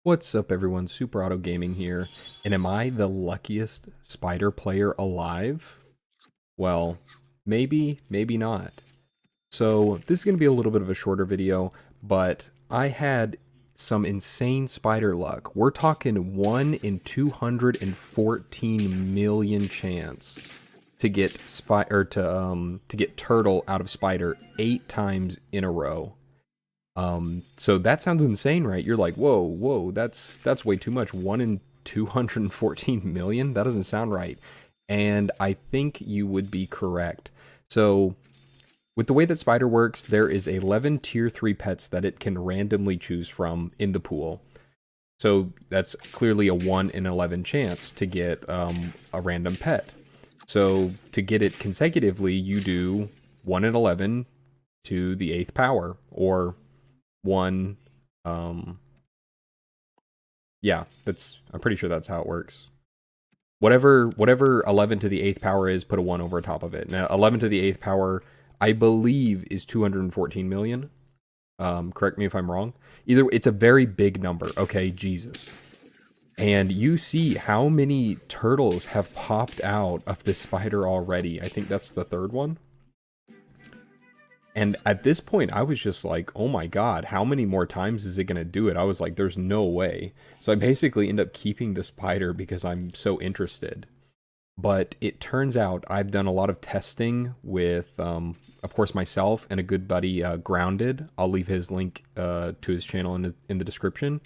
What's up, everyone? Super Auto Gaming here, and am I the luckiest spider player alive? Well, maybe, maybe not. So this is going to be a little bit of a shorter video, but I had some insane spider luck. We're talking 1 in 214 million chance to get to get turtle out of spider 8 times in a row. So that sounds insane, right? You're like, whoa, whoa, that's way too much. 1 in 214 million? That doesn't sound right. And I think you would be correct. So with the way that Spider works, there is 11 tier 3 pets that it can randomly choose from in the pool. So that's clearly a 1 in 11 chance to get a random pet. So to get it consecutively, you do 1 in 11 to the 8th power, or one. Yeah, I'm pretty sure that's how it works. Whatever 11 to the 8th power is, put a 1 over top of it. Now 11 to the 8th power, I believe, is 214 million. Correct me if I'm wrong. Either it's a very big number. Okay, Jesus. And you see how many turtles have popped out of this spider already. I think that's the third one. And at this point, I was just like, oh my god, how many more times is it going to do it? I was like, there's no way. So I basically end up keeping the spider because I'm so interested. But it turns out I've done a lot of testing with, of course, myself and a good buddy, Grounded. I'll leave his link to his channel in the description.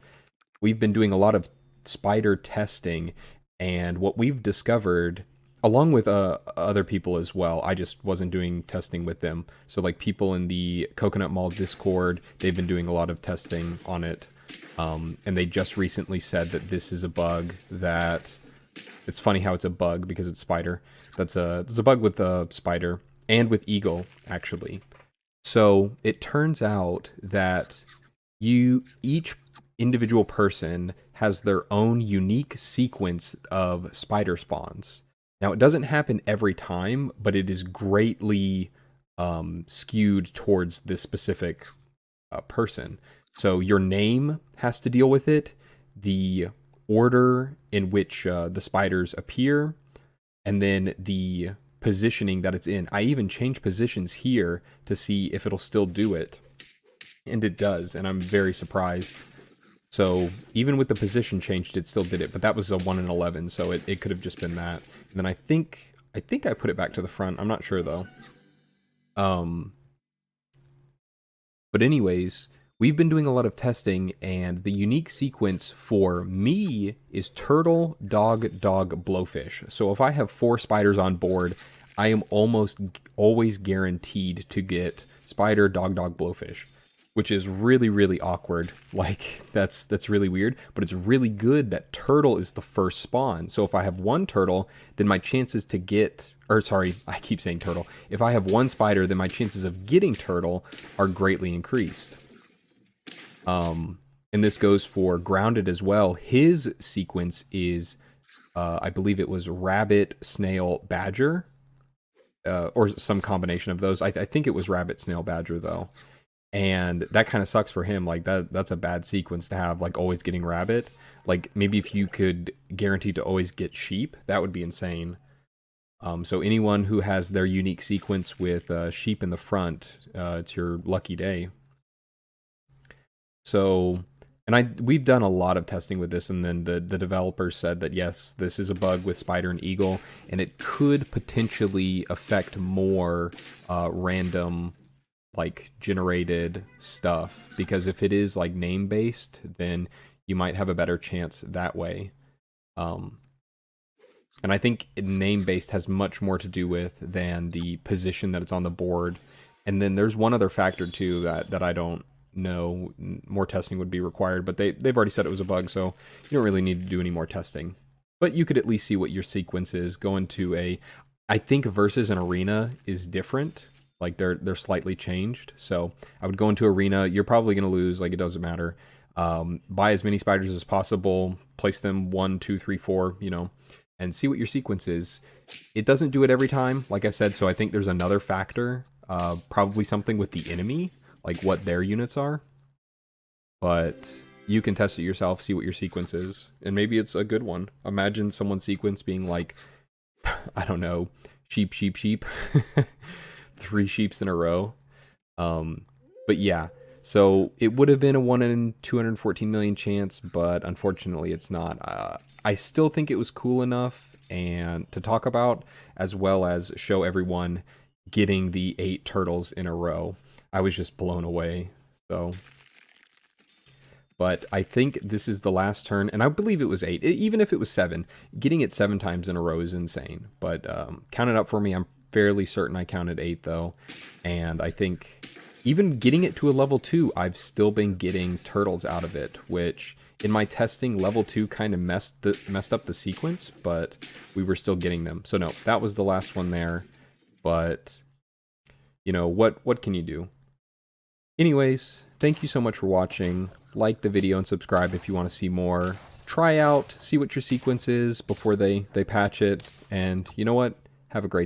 We've been doing a lot of spider testing, and what we've discovered, along with other people as well, I just wasn't doing testing with them. So like people in the Coconut Mall Discord, they've been doing a lot of testing on it. And they just recently said that this is a bug that, it's funny how it's a bug because it's spider. There's a bug with the spider and with eagle, actually. So it turns out that each individual person has their own unique sequence of spider spawns. Now, it doesn't happen every time, but it is greatly skewed towards this specific person. So your name has to deal with it, the order in which the spiders appear, and then the positioning that it's in. I even changed positions here to see if it'll still do it. And it does, and I'm very surprised. So even with the position changed, it still did it, but that was a 1 in 11, so it could have just been that. And then I think I put it back to the front. I'm not sure though. But anyways, we've been doing a lot of testing, and the unique sequence for me is turtle, dog, dog, blowfish. So if I have 4 spiders on board, I am almost always guaranteed to get spider, dog, dog, blowfish, which is really, really awkward. Like, that's really weird, but it's really good that turtle is the first spawn. So if I have 1 turtle, then my chances to get, or sorry, I keep saying turtle. If I have 1 spider, then my chances of getting turtle are greatly increased. And this goes for Grounded as well. His sequence is, I believe it was rabbit, snail, badger, or some combination of those. I think it was rabbit, snail, badger though. And that kind of sucks for him. Like that's a bad sequence to have, like always getting rabbit. Like maybe if you could guarantee to always get sheep, that would be insane. So anyone who has their unique sequence with sheep in the front, it's your lucky day. So, and we've done a lot of testing with this, and then the developers said that yes, this is a bug with spider and eagle, and it could potentially affect more random, like, generated stuff, because if it is like name based, then you might have a better chance that way. And I think name based has much more to do with than the position that it's on the board. And then there's one other factor too that I don't know. More testing would be required, but they've already said it was a bug, so you don't really need to do any more testing. But you could at least see what your sequence is. Go into I think versus an arena is different. Like they're slightly changed. So I would go into arena. You're probably gonna lose. Like, it doesn't matter. Buy as many spiders as possible. Place them 1, 2, 3, 4. You know, and see what your sequence is. It doesn't do it every time, like I said. So I think there's another factor. Probably something with the enemy, like what their units are. But you can test it yourself, see what your sequence is, and maybe it's a good one. Imagine someone's sequence being like, I don't know, sheep, sheep, sheep, 3 sheeps in a row. But yeah, so it would have been a 1 in 214 million chance, but unfortunately it's not. I still think it was cool enough and to talk about, as well as show everyone getting the 8 turtles in a row. I was just blown away. So, but I think this is the last turn, and I believe it was 8. Even if it was 7, getting it 7 times in a row is insane. But count it up for me. I'm fairly certain I counted 8 though, and I think even getting it to a level 2, I've still been getting turtles out of it, which in my testing, level 2 kind of messed up the sequence, but we were still getting them. So no, that was the last one there. But you know, what can you do? Anyways, thank you so much for watching. Like the video and subscribe if you want to see more. Try out, see what your sequence is before they patch it, and you know what? Have a great day.